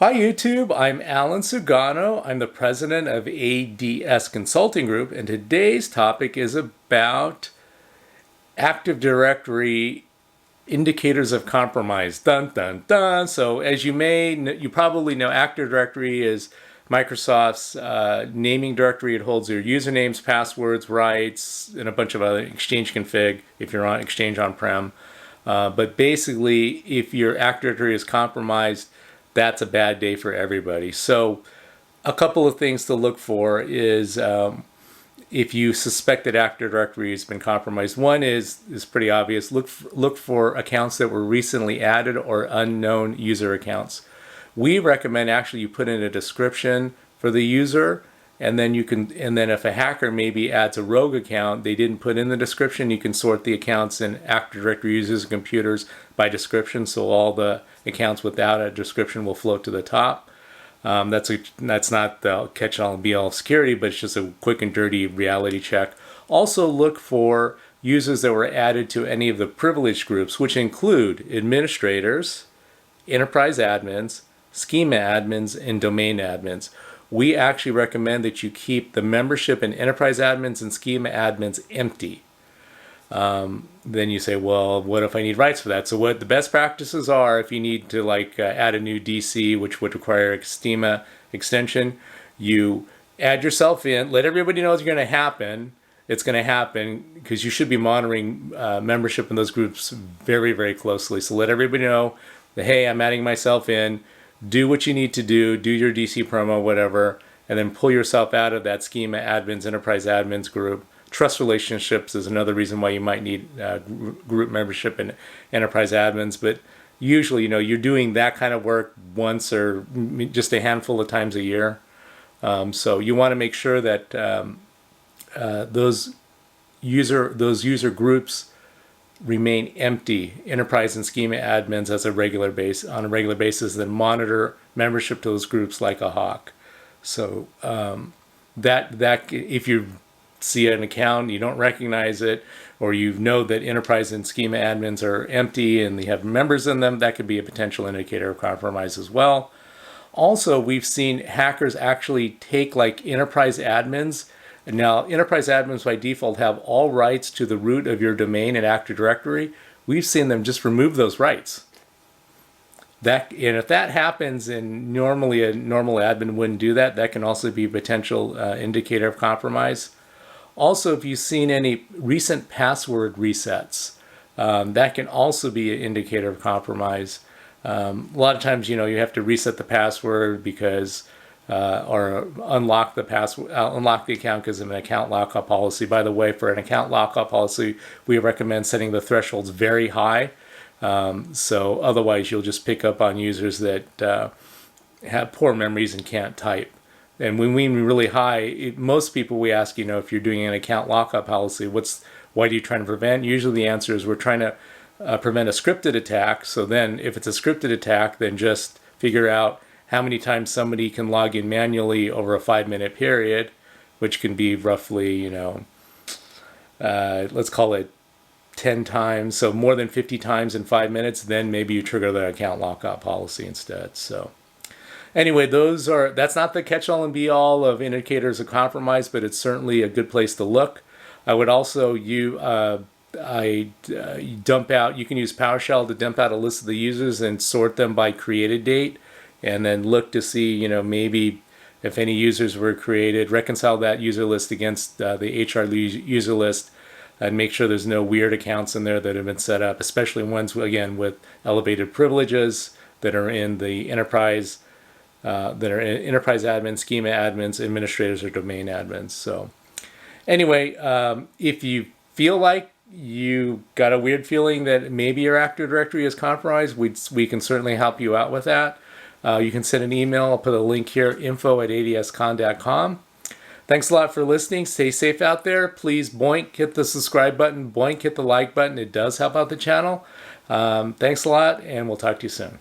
Hi YouTube, I'm Alan Sugano. I'm the president of ADS Consulting Group, and today's topic is about Active Directory indicators of compromise. Dun dun dun. So as you probably know, Active Directory is Microsoft's naming directory. It holds your usernames, passwords, rights, and a bunch of other Exchange config if you're on Exchange on-prem. But basically, if your Active Directory is compromised, that's a bad day for everybody. So a couple of things to look for is if you suspect that Active Directory has been compromised. One is pretty obvious. Look for accounts that were recently added or unknown user accounts. We recommend actually you put in a description for the user, and then if a hacker maybe adds a rogue account they didn't put in the description, you can sort the accounts in Active Directory users and computers by description, so all the accounts without a description will float to the top. That's not the catch-all and be-all security, but it's just a quick and dirty reality check. Also look for users that were added to any of the privileged groups, which include administrators, enterprise admins, schema admins, and domain admins. We actually recommend that you keep the membership in enterprise admins and schema admins empty. Then you say, well, what if I need rights for that? So what the best practices are, if you need to add a new DC, which would require a schema extension, you add yourself in, let everybody know it's going to happen. It's going to happen because you should be monitoring membership in those groups very, very closely. So let everybody know that, hey, I'm adding myself in. Do what you need to do your DC promo, whatever, and then pull yourself out of that schema admins, enterprise admins group. Trust relationships is another reason why you might need group membership in enterprise admins, but usually, you're doing that kind of work once or just a handful of times a year. So you want to make sure that those user groups remain empty, enterprise and schema admins on a regular basis, then monitor membership to those groups like a hawk. So that if you see an account, you don't recognize it, or you know that enterprise and schema admins are empty and they have members in them, that could be a potential indicator of compromise as well. Also, we've seen hackers actually take enterprise admins. Now, enterprise admins by default have all rights to the root of your domain in Active Directory. We've seen them just remove those rights. And if that happens, and normally a normal admin wouldn't do that, that can also be a potential indicator of compromise. Also, if you've seen any recent password resets, that can also be an indicator of compromise. A lot of times, you have to reset the password because or unlock the account because of an account lockup policy. By the way, for an account lockup policy, we recommend setting the thresholds very high. So otherwise, you'll just pick up on users that have poor memories and can't type. And when we mean really high, most people we ask, if you're doing an account lockup policy, why are you trying to prevent? Usually the answer is we're trying to prevent a scripted attack. So then if it's a scripted attack, then just figure out how many times somebody can log in manually over a 5-minute period, which can be roughly, let's call it 10 times. So more than 50 times in 5 minutes, then maybe you trigger the account lockup policy instead. So anyway, that's not the catch-all and be-all of indicators of compromise, but it's certainly a good place to look. I would also you can use PowerShell to dump out a list of the users and sort them by created date, and then look to see, maybe if any users were created, reconcile that user list against the HR user list, and make sure there's no weird accounts in there that have been set up, especially ones, again, with elevated privileges that are in the enterprise, admins, schema admins, administrators, or domain admins. So anyway, if you feel like you got a weird feeling that maybe your Active Directory is compromised, we can certainly help you out with that. You can send an email. I'll put a link here, info@adscon.com. Thanks a lot for listening. Stay safe out there. Please boink, hit the subscribe button, boink, hit the like button. It does help out the channel. Thanks a lot, and we'll talk to you soon.